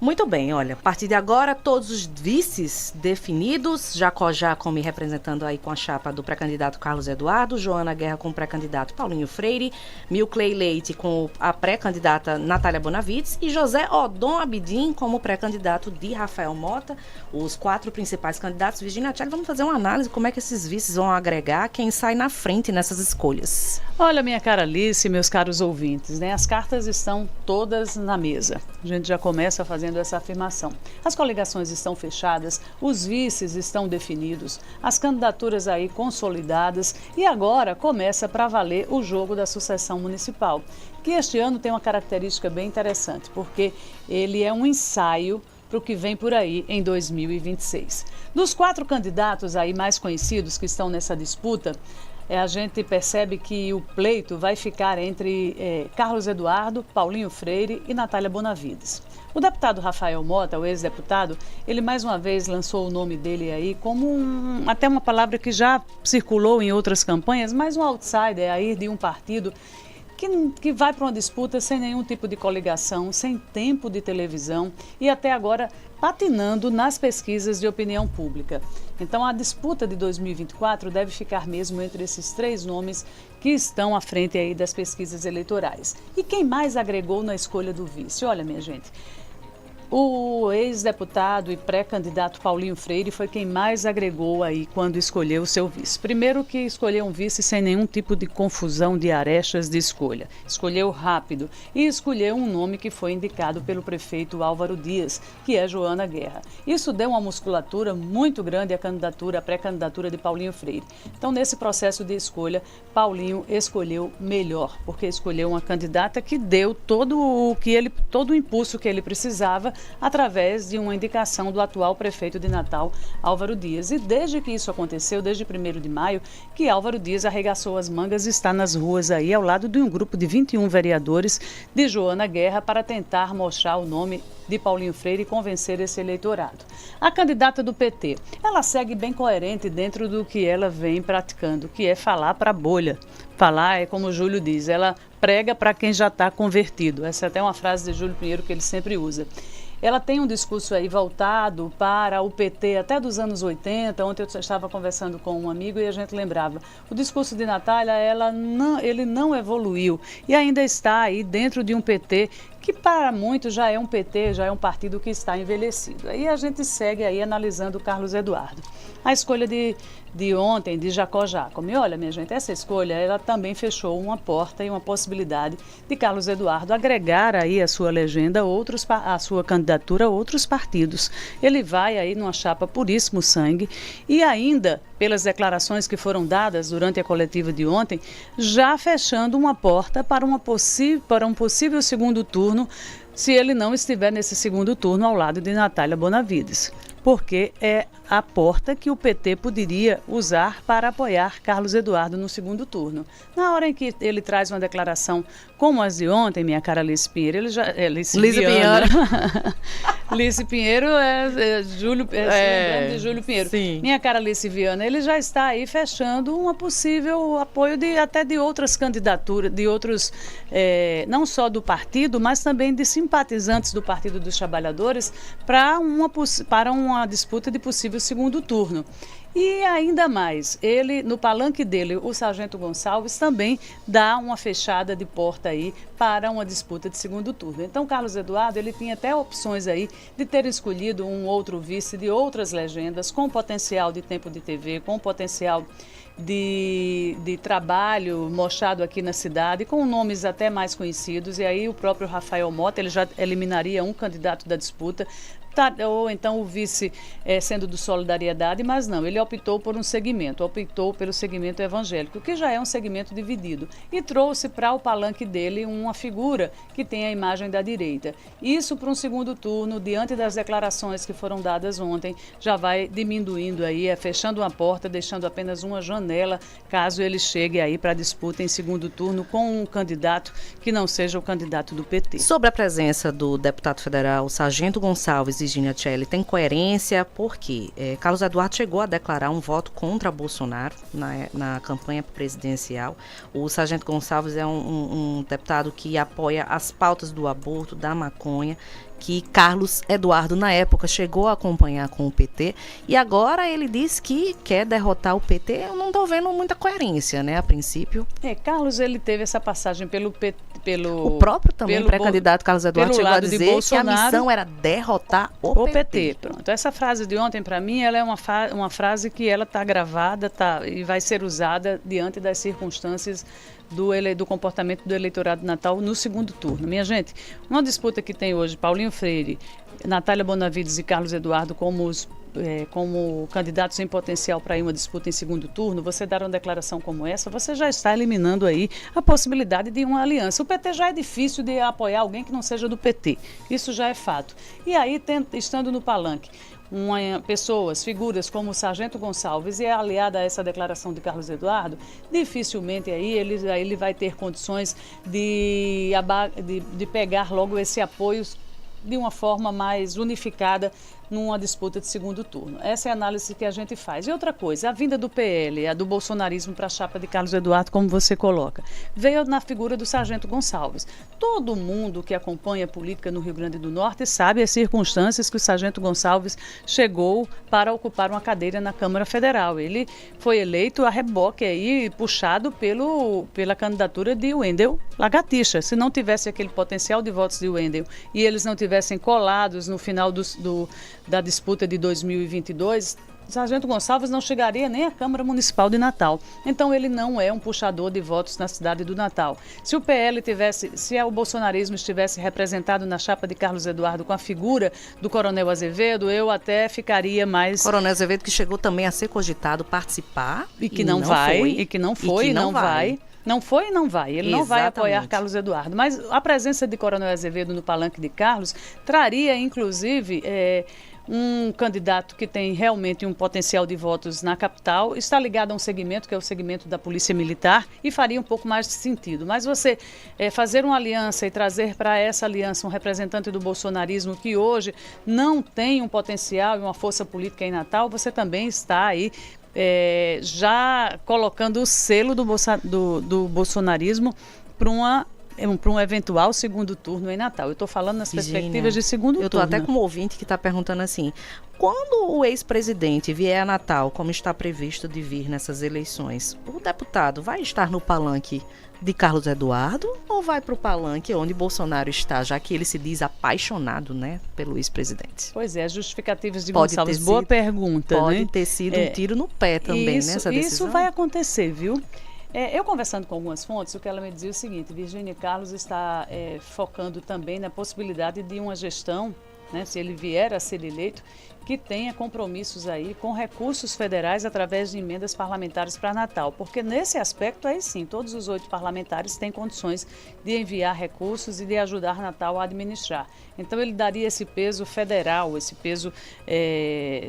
Muito bem, olha, a partir de agora todos os vices definidos, Jacó Jacome representando aí com a chapa do pré-candidato Carlos Eduardo, Joana Guerra com o pré-candidato Paulinho Freire, Milcley Leite com a pré-candidata Natália Bonavides e José Odon Abidin como pré-candidato de Rafael Mota, os 4 principais candidatos. Virginia Tchelle, vamos fazer uma análise como é que esses vices vão agregar quem sai na frente nessas escolhas. Olha, minha cara Alice, meus caros ouvintes, né? As cartas estão todas na mesa. A gente já começa fazendo essa afirmação. As coligações estão fechadas, os vices estão definidos, as candidaturas aí consolidadas e agora começa para valer o jogo da sucessão municipal, que este ano tem uma característica bem interessante, porque ele é um ensaio para o que vem por aí em 2026. Dos 4 candidatos aí mais conhecidos que estão nessa disputa, a gente percebe que o pleito vai ficar entre Carlos Eduardo, Paulinho Freire e Natália Bonavides. O deputado Rafael Mota, o ex-deputado, ele mais uma vez lançou o nome dele aí como até uma palavra que já circulou em outras campanhas, mas um outsider aí de um partido que vai para uma disputa sem nenhum tipo de coligação, sem tempo de televisão e até agora patinando nas pesquisas de opinião pública. Então a disputa de 2024 deve ficar mesmo entre esses 3 nomes que estão à frente aí das pesquisas eleitorais. E quem mais agregou na escolha do vice? Olha, minha gente, o ex-deputado e pré-candidato Paulinho Freire foi quem mais agregou aí quando escolheu o seu vice. Primeiro que escolheu um vice sem nenhum tipo de confusão de arestas de escolha. Escolheu rápido e escolheu um nome que foi indicado pelo prefeito Álvaro Dias, que é Joana Guerra. Isso deu uma musculatura muito grande à candidatura, à pré-candidatura de Paulinho Freire. Então, nesse processo de escolha, Paulinho escolheu melhor, porque escolheu uma candidata que deu todo o impulso que ele precisava através de uma indicação do atual prefeito de Natal, Álvaro Dias. E desde que isso aconteceu, desde 1º de maio, que Álvaro Dias arregaçou as mangas e está nas ruas aí ao lado de um grupo de 21 vereadores de Joana Guerra para tentar mostrar o nome de Paulinho Freire e convencer esse eleitorado. A candidata do PT, ela segue bem coerente dentro do que ela vem praticando, que é falar para a bolha. Falar é como o Júlio diz, ela prega para quem já está convertido. Essa é até uma frase de Júlio Pinheiro que ele sempre usa. Ela tem um discurso aí voltado para o PT até dos anos 80. Ontem eu estava conversando com um amigo e a gente lembrava. O discurso de Natália, ele não evoluiu e ainda está aí dentro de um PT que para muitos já é um PT, já é um partido que está envelhecido. Aí a gente segue aí analisando o Carlos Eduardo. A escolha de ontem, de Jacó Jacome. Olha, minha gente, essa escolha, ela também fechou uma porta e uma possibilidade de Carlos Eduardo agregar aí a sua legenda, a sua candidatura a outros partidos. Ele vai aí numa chapa Puríssimo Sangue e ainda, pelas declarações que foram dadas durante a coletiva de ontem, já fechando uma porta para um possível segundo turno, se ele não estiver nesse segundo turno ao lado de Natália Bonavides, porque é a porta que o PT poderia usar para apoiar Carlos Eduardo no segundo turno. Na hora em que ele traz uma declaração como as de ontem, minha cara Alice Pinheiro, ele já... Lize Pinheiro. Lize Pinheiro de Júlio Pinheiro. Sim. Minha cara Alice Viana, ele já está aí fechando uma possível apoio até de outras candidaturas, de outros, não só do partido, mas também de simpatizantes do Partido dos Trabalhadores para uma disputa de possível segundo turno. E ainda mais, ele, no palanque dele, o Sargento Gonçalves, também dá uma fechada de porta aí para uma disputa de segundo turno. Então, Carlos Eduardo, ele tinha até opções aí de ter escolhido um outro vice de outras legendas, com potencial de tempo de TV, com potencial de trabalho mostrado aqui na cidade, com nomes até mais conhecidos, e aí o próprio Rafael Mota, ele já eliminaria um candidato da disputa, ou então o vice sendo do Solidariedade, mas não, ele optou pelo segmento evangélico, que já é um segmento dividido, e trouxe para o palanque dele uma figura que tem a imagem da direita. Isso para um segundo turno, diante das declarações que foram dadas ontem, já vai diminuindo aí, fechando uma porta, deixando apenas uma janela, caso ele chegue aí para a disputa em segundo turno com um candidato que não seja o candidato do PT. Sobre a presença do deputado federal Sargento Gonçalves Virginia Tchelle, tem coerência porque Carlos Eduardo chegou a declarar um voto contra Bolsonaro na campanha presidencial. O Sargento Gonçalves é um deputado que apoia as pautas do aborto, da maconha, que Carlos Eduardo, na época, chegou a acompanhar com o PT, e agora ele diz que quer derrotar o PT. Eu não estou vendo muita coerência, né, a princípio. Carlos, ele teve essa passagem pelo o próprio também pré-candidato Carlos Eduardo chegou a dizer que a missão era derrotar o PT. Pronto, essa frase de ontem, para mim, ela é uma frase que ela está gravada e vai ser usada diante das circunstâncias do comportamento do eleitorado de Natal no segundo turno. Minha gente, uma disputa que tem hoje Paulinho Freire, Natália Bonavides e Carlos Eduardo como candidatos em potencial para ir uma disputa em segundo turno, você dar uma declaração como essa, você já está eliminando aí a possibilidade de uma aliança. O PT já é difícil de apoiar alguém que não seja do PT, isso já é fato. E aí, estando no palanque, pessoas, figuras como o Sargento Gonçalves e é aliada a essa declaração de Carlos Eduardo, dificilmente aí ele vai ter condições de pegar logo esse apoio de uma forma mais unificada numa disputa de segundo turno. Essa é a análise que a gente faz. E outra coisa, a vinda do PL, a do bolsonarismo para a chapa de Carlos Eduardo, como você coloca, veio na figura do Sargento Gonçalves. Todo mundo que acompanha a política no Rio Grande do Norte sabe as circunstâncias que o Sargento Gonçalves chegou para ocupar uma cadeira na Câmara Federal. Ele foi eleito a reboque aí, puxado pela candidatura de Wendel Lagartixa. Se não tivesse aquele potencial de votos de Wendel e eles não tivessem colados no final da disputa de 2022, Sargento Gonçalves não chegaria nem à Câmara Municipal de Natal. Então ele não é um puxador de votos na cidade do Natal. Se o bolsonarismo estivesse representado na chapa de Carlos Eduardo com a figura do Coronel Azevedo, eu até ficaria mais... Coronel Azevedo que chegou também a ser cogitado participar e que não vai. Não foi e não vai. Ele não vai apoiar Carlos Eduardo. Mas a presença de Coronel Azevedo no palanque de Carlos traria, inclusive, um candidato que tem realmente um potencial de votos na capital, está ligado a um segmento, que é o segmento da Polícia Militar, e faria um pouco mais de sentido. Mas você fazer uma aliança e trazer para essa aliança um representante do bolsonarismo que hoje não tem um potencial e uma força política em Natal, você também está aí já colocando o selo do bolsonarismo para um eventual segundo turno em Natal. Eu estou falando nas perspectivas de segundo turno. Eu estou até com um ouvinte que está perguntando assim, quando o ex-presidente vier a Natal, como está previsto de vir nessas eleições, o deputado vai estar no palanque de Carlos Eduardo ou vai para o palanque onde Bolsonaro está, já que ele se diz apaixonado, né, pelo ex-presidente? Pois é, as justificativas de Gonçalves. Boa pergunta, Pode ter sido um tiro no pé também, nessa decisão. Isso vai acontecer, viu? Eu conversando com algumas fontes, o que ela me dizia é o seguinte: Virgínia, Carlos está focando também na possibilidade de uma gestão, né, se ele vier a ser eleito, que tenha compromissos aí com recursos federais através de emendas parlamentares para Natal, porque nesse aspecto aí sim, todos os 8 parlamentares têm condições de enviar recursos e de ajudar Natal a administrar. Então ele daria esse peso federal,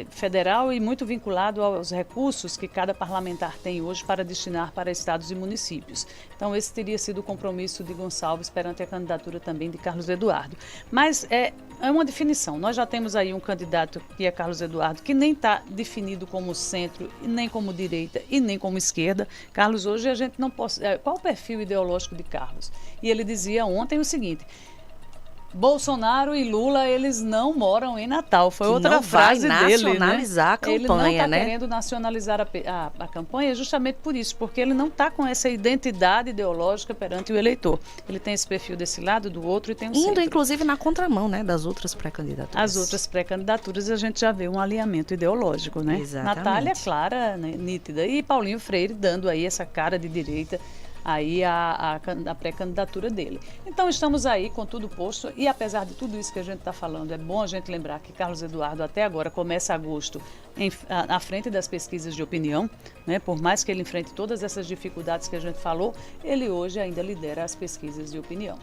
federal e muito vinculado aos recursos que cada parlamentar tem hoje para destinar para estados e municípios. Então esse teria sido o compromisso de Gonçalves perante a candidatura também de Carlos Eduardo. Mas é uma definição. Nós já temos aí um candidato que é Carlos Eduardo, que nem está definido como centro, nem como direita e nem como esquerda. Carlos, hoje a gente não pode... Qual o perfil ideológico de Carlos? E ele dizia ontem o seguinte: Bolsonaro e Lula, eles não moram em Natal. Foi que outra frase dele, né? Nacionalizar a campanha, ele não está né? querendo nacionalizar a campanha justamente por isso, porque ele não está com essa identidade ideológica perante o eleitor. Ele tem esse perfil desse lado, do outro, e tem um Indo, centro. Inclusive, na contramão, né, das outras pré-candidaturas. As outras pré-candidaturas a gente já vê um alinhamento ideológico, né? Exatamente. Natália clara, né, nítida, e Paulinho Freire dando aí essa cara de direita aí a pré-candidatura dele. Então estamos aí com tudo posto e apesar de tudo isso que a gente está falando, é bom a gente lembrar que Carlos Eduardo até agora começa agosto à frente das pesquisas de opinião, né? Por mais que ele enfrente todas essas dificuldades que a gente falou, ele hoje ainda lidera as pesquisas de opinião.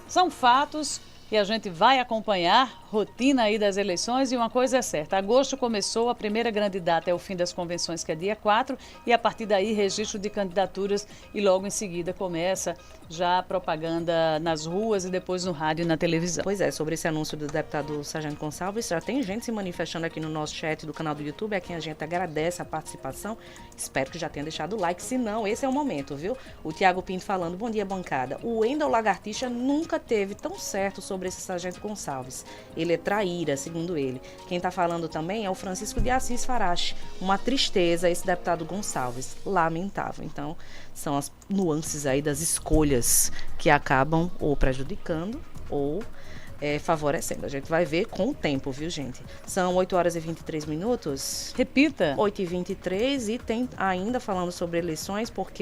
São fatos que a gente vai acompanhar, rotina aí das eleições, e uma coisa é certa: agosto começou, a primeira grande data é o fim das convenções, que é dia 4, e a partir daí registro de candidaturas e logo em seguida começa já a propaganda nas ruas e depois no rádio e na televisão. Pois é, sobre esse anúncio do deputado Sargento Gonçalves, já tem gente se manifestando aqui no nosso chat do canal do YouTube, a quem a gente agradece a participação. Espero que já tenha deixado o like, se não, esse é o momento, viu? O Tiago Pinto falando: bom dia, bancada. O Wendel Lagartixa nunca teve tão certo sobre sobre esse sargento Gonçalves. Ele é traíra, segundo ele. Quem está falando também é o Francisco de Assis Farache. Uma tristeza esse deputado Gonçalves. Lamentável. Então, são as nuances aí das escolhas que acabam ou prejudicando ou favorecendo. A gente vai ver com o tempo, viu, gente? São 8 horas e 23 minutos. Repita. 8h23 e tem ainda falando sobre eleições, porque